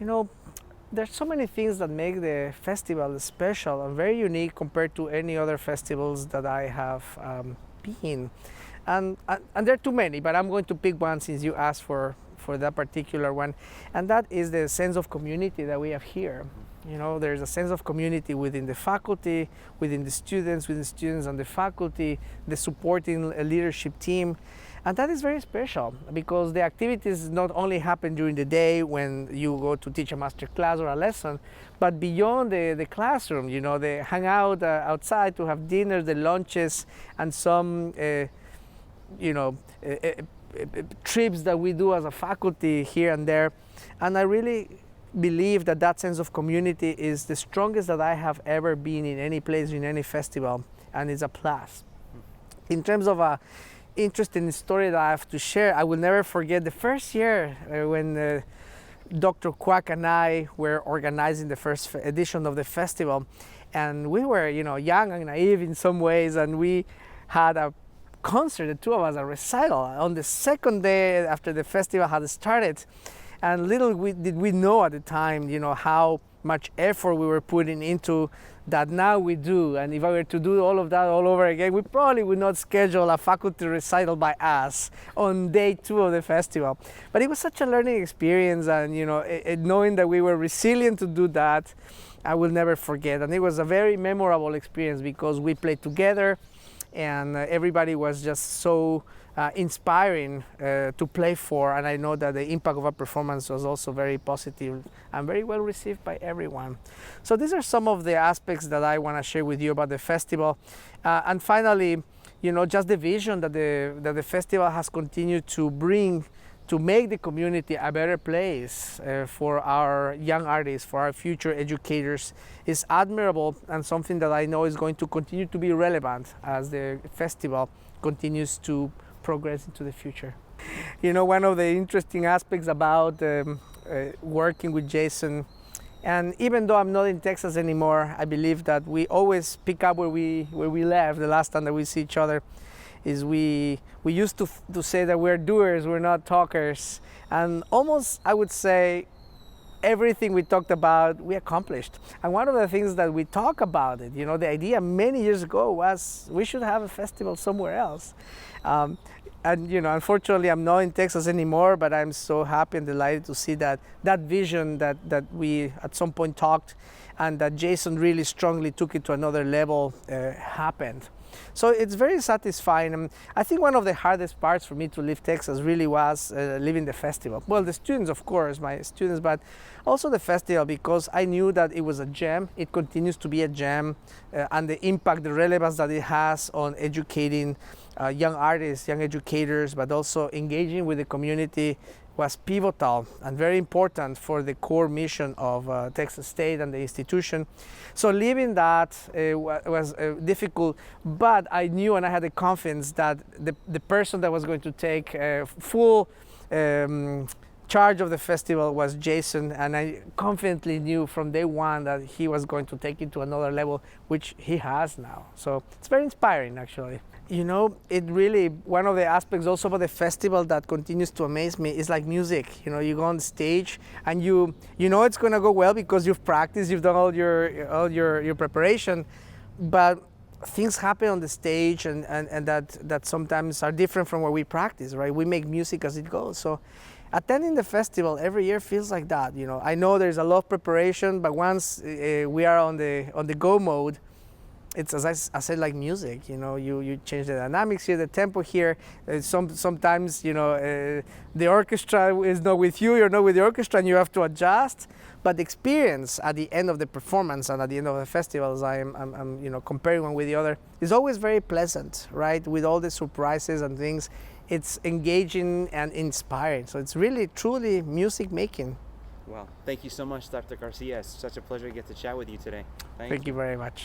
You know, there's so many things that make the festival special and very unique compared to any other festivals that I have been. And there are too many, but I'm going to pick one since you asked for that particular one, and that is the sense of community that we have here. You know, there's a sense of community within the faculty, within the students and the faculty, the supporting leadership team. And that is very special because the activities not only happen during the day when you go to teach a master class or a lesson, but beyond the classroom. You know, they hang out outside to have dinner, the lunches, and some, trips that we do as a faculty here and there. And I really believe that that sense of community is the strongest that I have ever been in any place, in any festival, and it's a plus. In terms of a interesting story that I have to share, I will never forget the first year when Dr. Kwak and I were organizing the first edition of the festival, and we were, young and naive in some ways, and we had a concert, the two of us, a recital on the second day after the festival had started. And little did we know at the time, how much effort we were putting into that now we do. And if I were to do all of that all over again, we probably would not schedule a faculty recital by us on day 2 of the festival. But it was such a learning experience, and knowing that we were resilient to do that, I will never forget. And it was a very memorable experience because we played together, and everybody was just so inspiring to play for, and I know that the impact of our performance was also very positive and very well received by everyone. So these are some of the aspects that I want to share with you about the festival. And finally, just the vision that the festival has continued to bring to make the community a better place for our young artists, for our future educators, is admirable, and something that I know is going to continue to be relevant as the festival continues to progress into the future. One of the interesting aspects about working with Jason, and even though I'm not in Texas anymore, I believe that we always pick up where we left the last time that we see each other. Is we used to say that we're doers, we're not talkers, and almost I would say everything we talked about we accomplished. And one of the things that we talk about it, the idea many years ago was we should have a festival somewhere else. And unfortunately I'm not in Texas anymore, but I'm so happy and delighted to see that vision that we at some point talked, and that Jason really strongly took it to another level, happened. So it's very satisfying. And I think one of the hardest parts for me to leave Texas really was leaving the festival. Well, the students, of course, my students, but also the festival, because I knew that it was a gem. It continues to be a gem, and the impact, the relevance that it has on educating young artists, young educators, but also engaging with the community was pivotal and very important for the core mission of Texas State and the institution. So leaving that was difficult, but I knew and I had the confidence that the person that was going to take full charge of the festival was Jason, and I confidently knew from day one that he was going to take it to another level, which he has now. So it's very inspiring, actually. It really, one of the aspects also about the festival that continues to amaze me is like music. You go on stage and you know it's going to go well because you've practiced, you've done all your preparation, but things happen on the stage and that sometimes are different from what we practice, right? We make music as it goes. So attending the festival every year feels like that. I know there's a lot of preparation, but once we are on the go mode, it's, as I said, like music. You change the dynamics here, the tempo here. Sometimes the orchestra is not with you, you're not with the orchestra, and you have to adjust. But the experience at the end of the performance and at the end of the festivals, I'm comparing one with the other, is always very pleasant, right? With all the surprises and things, it's engaging and inspiring. So it's really, truly music making. Well, thank you so much, Dr. Garcia. It's such a pleasure to get to chat with you today. Thank you very much.